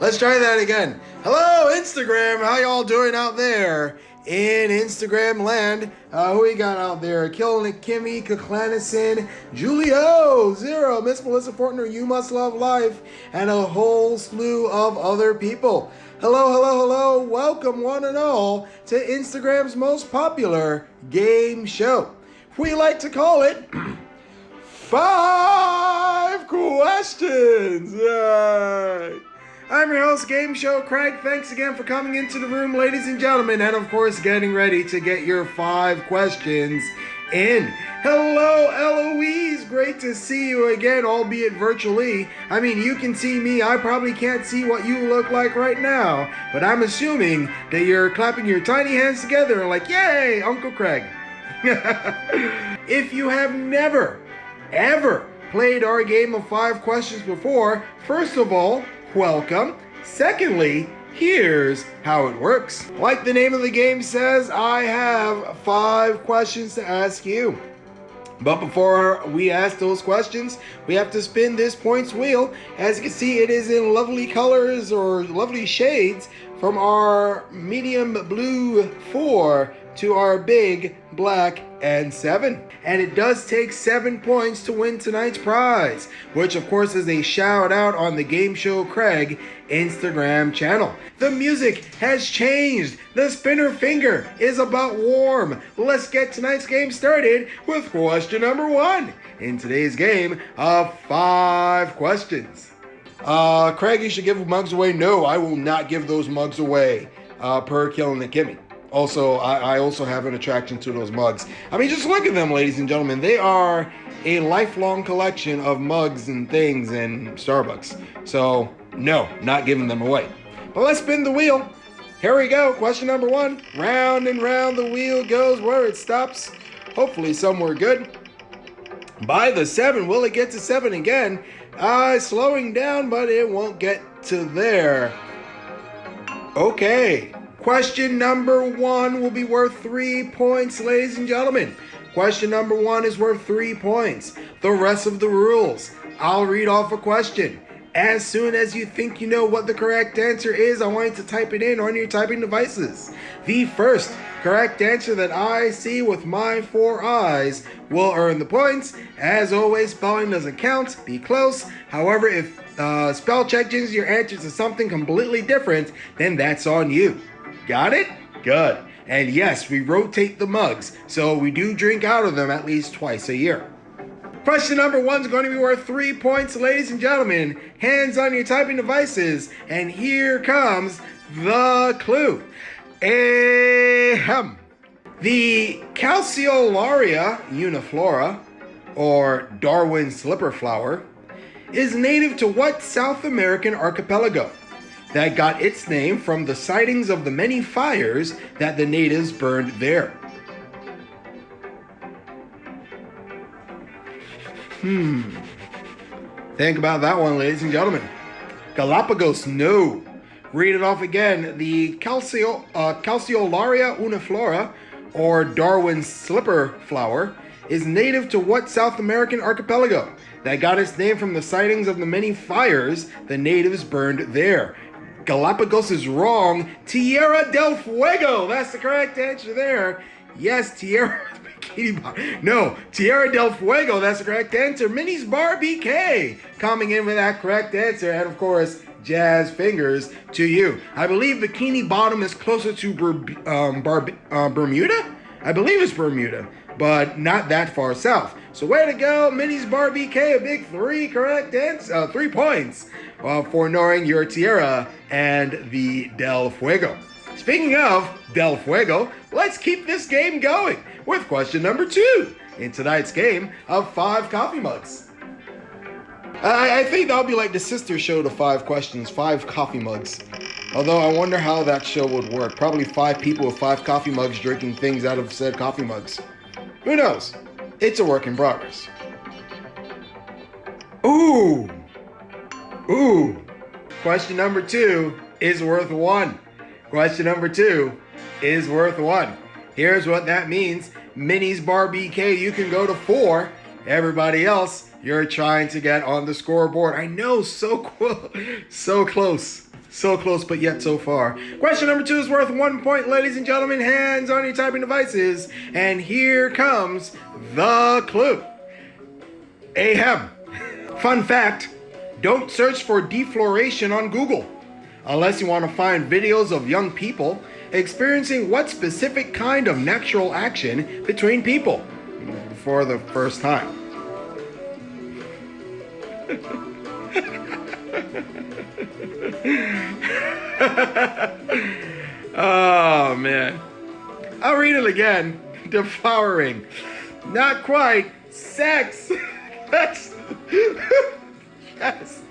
Let's try that again. Hello, Instagram. How y'all doing out there in Instagram land? Who we got out there? Killing Kimmy, Kaklanison, Julio, Zero, Miss Melissa Fortner, You Must Love Life, and a whole slew of other people. Hello, hello, hello. Welcome one and all to Instagram's most popular game show. We like to call it 5 Questions. Yay. I'm your host, Game Show Craig. Thanks again for coming into the room, ladies and gentlemen, and of course, getting ready to get your 5 questions in. Hello, Eloise. Great to see you again, albeit virtually. I mean, you can see me. I probably can't see what you look like right now, but I'm assuming that you're clapping your tiny hands together and like, yay, Uncle Craig. If you have never, ever played our game of 5 questions before, first of all, welcome. Secondly, here's how it works. Like the name of the game says, I have 5 questions to ask you. But before we ask those questions, we have to spin this points wheel. As you can see, it is in lovely colors or lovely shades from our medium blue 4 to our big black and 7. And it does take 7 points to win tonight's prize, which of course is a shout out on the Game Show Craig Instagram channel. The music has changed. The spinner finger is about warm. Let's get tonight's game started with question number 1 in today's game of 5 questions. Craig, you should give mugs away. No, I will not give those mugs away per Killing the Kimmy. Also, I also have an attraction to those mugs. I mean, just look at them, ladies and gentlemen. They are a lifelong collection of mugs and things in Starbucks. So, no, not giving them away. But let's spin the wheel. Here we go. Question number 1. Round and round the wheel goes where it stops. Hopefully somewhere good. By the 7. Will it get to 7 again? Slowing down, but it won't get to there. Okay. Question number 1 will be worth 3 points, ladies and gentlemen. Question number 1 is worth 3 points. The rest of the rules. I'll read off a question. As soon as you think you know what the correct answer is, I want you to type it in on your typing devices. The first correct answer that I see with my 4 eyes will earn the points. As always, spelling doesn't count. Be close. However, if spell check changes your answer to something completely different, then that's on you. Got it? Good. And yes, we rotate the mugs, so we do drink out of them at least twice a year. Question number 1 is going to be worth 3 points, ladies and gentlemen. Hands on your typing devices, and here comes the clue. Ahem. The Calceolaria uniflora, or Darwin slipper flower, is native to what South American archipelago that got its name from the sightings of the many fires that the natives burned there? Think about that one, ladies and gentlemen. Galapagos, no. Read it off again. The Calceolaria uniflora, or Darwin slipper flower, is native to what South American archipelago that got its name from the sightings of the many fires the natives burned there? Galapagos is wrong. Tierra del Fuego. That's the correct answer there. Yes, Tierra del Fuego. That's the correct answer. Minnie's Bar BK coming in with that correct answer. And of course, jazz fingers to you. I believe Bikini Bottom is closer to Bermuda? I believe it's Bermuda, but not that far south. So way to go, Minnie's Bar BK, a big 3 correct answer, 3 points for knowing your Tierra and the Del Fuego. Speaking of Del Fuego, let's keep this game going with question number 2 in tonight's game of 5 coffee mugs. I think that'll be like the sister show to 5 questions, 5 coffee mugs. Although I wonder how that show would work. Probably 5 people with 5 coffee mugs drinking things out of said coffee mugs. Who knows? It's a work in progress. Ooh. Question number 2 is worth 1. Question number 2 is worth 1. Here's what that means. Minnie's Bar BK, you can go to 4. Everybody else, you're trying to get on the scoreboard. I know, so close. So close, but yet so far. Question number 2 is worth 1 point, ladies and gentlemen. Hands on your typing devices. And here comes the clue. Ahem. Fun fact, don't search for defloration on Google unless you want to find videos of young people experiencing what specific kind of natural action between people for the first time. Oh man, I'll read it again. Deflowering, not quite. Sex. That's yes.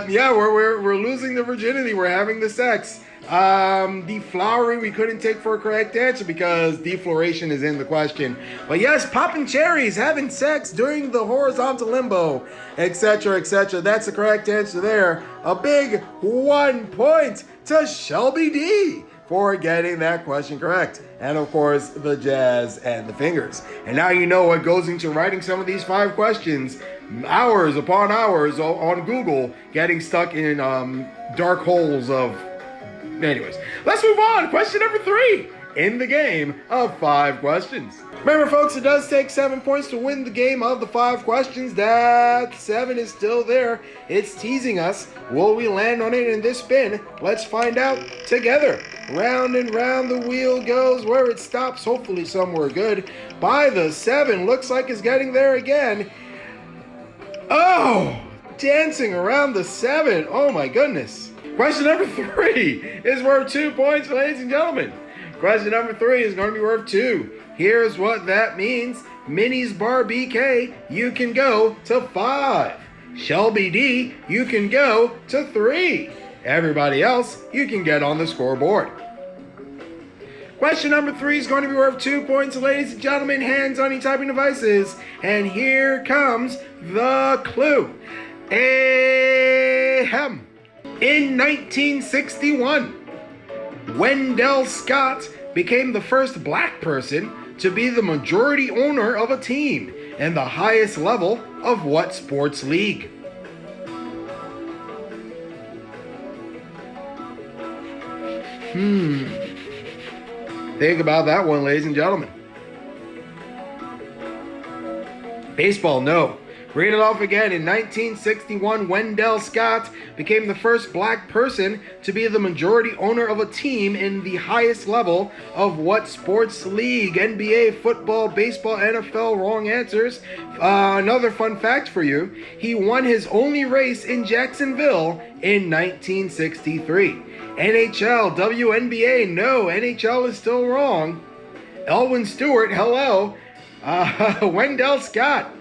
Yeah, we're losing the virginity. We're having the sex. Deflowering we couldn't take for a correct answer because defloration is in the question. But yes, popping cherries, having sex during the horizontal limbo, etc., etc. That's the correct answer there. A big 1 point to Shelby D for getting that question correct. And of course, the jazz and the fingers. And now you know what goes into writing some of these 5 questions. Hours upon hours on Google, getting stuck in dark holes of... Anyways, let's move on. Question number 3 in the game of 5 questions. Remember, folks, it does take 7 points to win the game of the 5 questions. That 7 is still there. It's teasing us. Will we land on it in this spin? Let's find out together. Round and round the wheel goes. Where it stops, hopefully somewhere good. By the 7, looks like it's getting there again. Oh, dancing around the 7. Oh my goodness. Question number 3 is worth 2 points, ladies and gentlemen. Question number 3 is going to be worth 2. Here's what that means. Minnie's Bar BK, you can go to 5. Shelby D, you can go to 3. Everybody else, you can get on the scoreboard. Question number 3 is going to be worth 2 points, ladies and gentlemen. Hands on your typing devices. And here comes the clue. Ahem. In 1961, Wendell Scott became the first black person to be the majority owner of a team and the highest level of what sports league? Think about that one, ladies and gentlemen. Baseball, no. Read it off again. In 1961, Wendell Scott became the first black person to be the majority owner of a team in the highest level of what sports league? NBA, football, baseball, NFL. Wrong answers. Another fun fact for you. He won his only race in Jacksonville in 1963. NHL, WNBA, no. NHL is still wrong. Elwin Stewart, hello. Wendell Scott.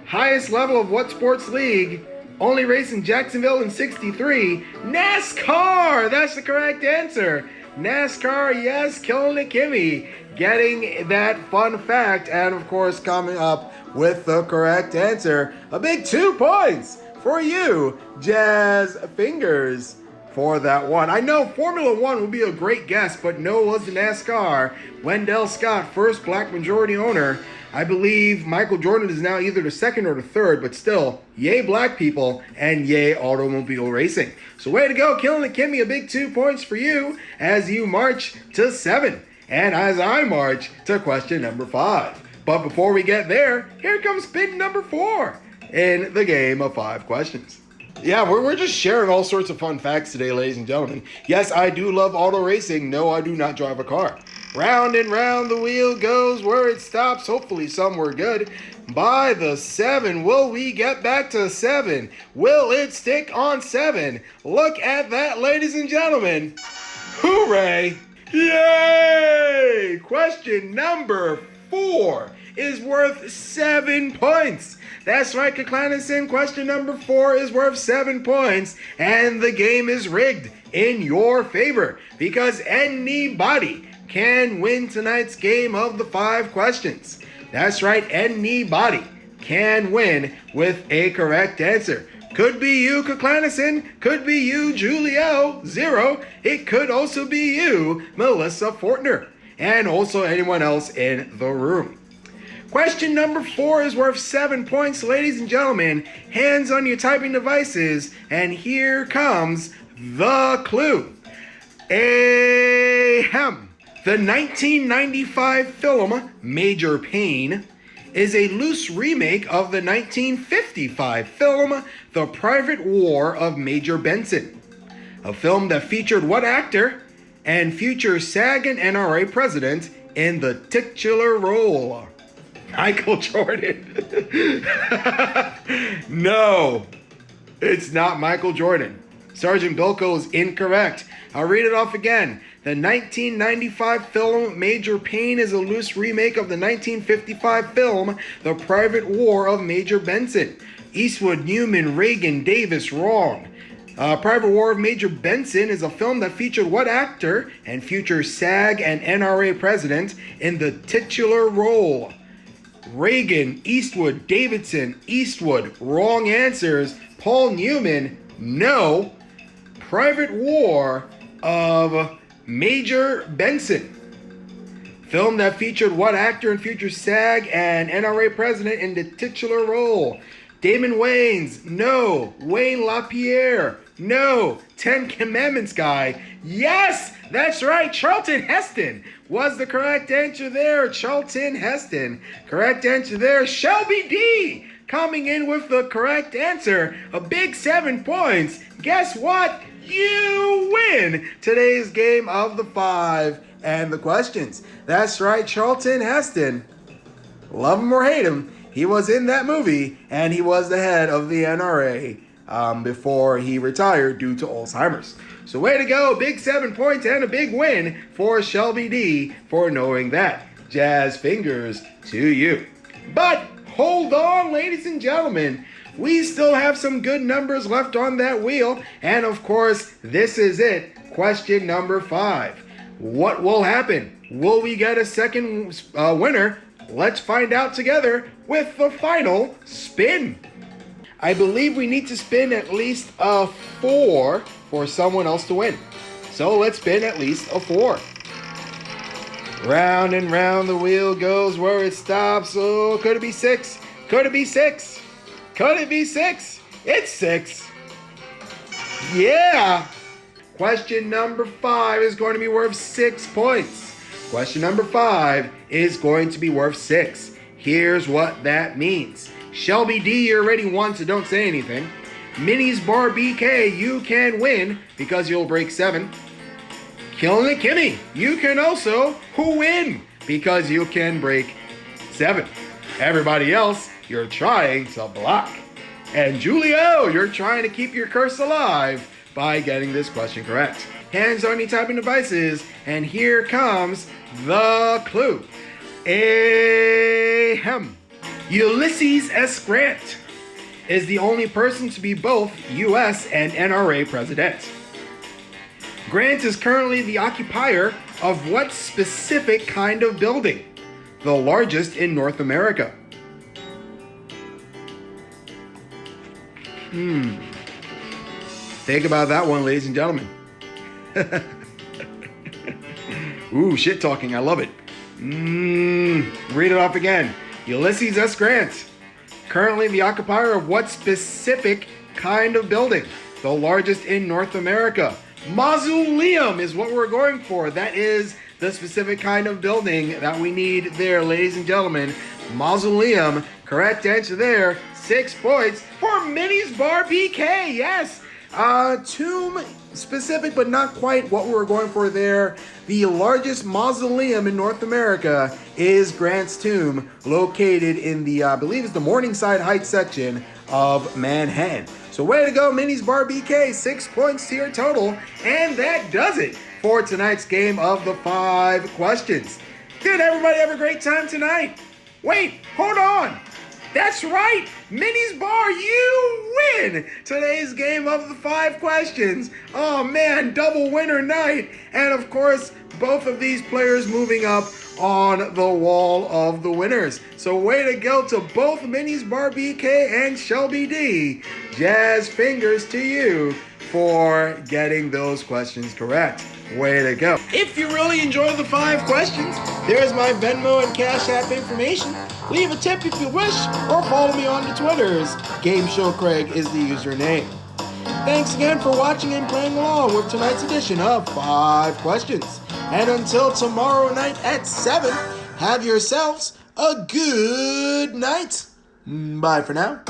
Highest level of what sports league? Only race in Jacksonville in 63. NASCAR! That's the correct answer. NASCAR, yes, killing it, Kimmy. Getting that fun fact and, of course, coming up with the correct answer. A big 2 points for you, Jazz Fingers, for that one. I know Formula One would be a great guess, but no, it wasn't NASCAR. Wendell Scott, first black majority owner. I believe Michael Jordan is now either the second or the third, but still, yay black people and yay automobile racing. So way to go, killing it, Kimmy. A big 2 points for you as you march to 7. And as I march to question number 5. But before we get there, here comes spin number 4 in the game of 5 questions. Yeah, we're just sharing all sorts of fun facts today, ladies and gentlemen. Yes, I do love auto racing. No, I do not drive a car. Round and round the wheel goes. Where it stops, hopefully somewhere good. By the 7, will we get back to 7? Will it stick on 7? Look at that, ladies and gentlemen. Hooray! Yay! Question number 4 is worth 7 points. That's right, Kaklanison. Question number 4 is worth 7 points, and the game is rigged in your favor because anybody can win tonight's game of the 5 questions. That's right, anybody can win with a correct answer. Could be you, Kaklanison. Could be you, Julio, 0. It could also be you, Melissa Fortner, and also anyone else in the room. Question number 4 is worth 7 points, ladies and gentlemen. Hands on your typing devices, and here comes the clue. Ahem. The 1995 film Major Payne is a loose remake of the 1955 film The Private War of Major Benson, a film that featured what actor and future SAG and NRA president in the titular role? Michael Jordan. No, it's not Michael Jordan. Sergeant Bilko is incorrect. I'll read it off again. The 1995 film Major Payne is a loose remake of the 1955 film The Private War of Major Benson. Eastwood, Newman, Reagan, Davis, wrong. Private War of Major Benson is a film that featured what actor and future SAG and NRA president in the titular role? Reagan, Eastwood, Davidson, Eastwood, wrong answers. Paul Newman, no. Private War of Major Benson. Film that featured what actor and future SAG and NRA president in the titular role? Damon Wayans, no. Wayne LaPierre, no. 10 Commandments guy, yes, that's right. Charlton Heston was the correct answer there. Charlton Heston, correct answer there. Shelby D coming in with the correct answer. A big 7 points. Guess what? You win today's game of the 5 and the questions. That's right, Charlton Heston. Love him or hate him, he was in that movie, and he was the head of the NRA before he retired due to Alzheimer's. So way to go, big 7 points and a big win for Shelby D for knowing that. Jazz fingers to you. But hold on, ladies and gentlemen. We still have some good numbers left on that wheel. And of course, this is it. Question number 5. What will happen? Will we get a second winner? Let's find out together with the final spin. I believe we need to spin at least a 4 for someone else to win. So let's spin at least a 4. Round and round the wheel goes where it stops. Oh, could it be 6? Could it be 6? Could it be 6? It's 6. Yeah. Question number 5 is going to be worth 6 points. Question number 5 is going to be worth 6. Here's what that means. Shelby D, you already won, so don't say anything. Minnie's Bar BK, you can win because you'll break 7. Killing It Kimmy, you can also win because you can break 7. Everybody else, you're trying to block. And Julio, you're trying to keep your curse alive by getting this question correct. Hands on your typing devices, and here comes the clue. Ahem. Ulysses S. Grant is the only person to be both U.S. and NRA president. Grant is currently the occupier of what specific kind of building? The largest in North America. Think about that one, ladies and gentlemen. Ooh, shit talking, I love it. Read it off again. Ulysses S. Grant, currently the occupier of what specific kind of building? The largest in North America. Mausoleum is what we're going for. That is the specific kind of building that we need there, ladies and gentlemen. Mausoleum, correct answer there. 6 points for Minnie's Bar BK, yes. Tomb specific, but not quite what we were going for there. The largest mausoleum in North America is Grant's Tomb, located in the, I believe it's the Morningside Heights section of Manhattan. So way to go, Minnie's Bar BK, 6 points to your total. And that does it for tonight's game of the 5 questions. Did everybody have a great time tonight? Wait, hold on. That's right, Minnie's Bar, you win today's game of the 5 questions. Oh man, double winner night. And of course, both of these players moving up on the wall of the winners. So way to go to both Minnie's Bar BK and Shelby D. Jazz fingers to you for getting those questions correct. Way to go. If you really enjoy the 5 questions, There's my Venmo and Cash App information. Leave a tip if you wish, or follow me on the Twitters. Game Show Craig is the username. Thanks again for watching and playing along with tonight's edition of 5 Questions. And until tomorrow night at 7, have yourselves a good night. Bye for now.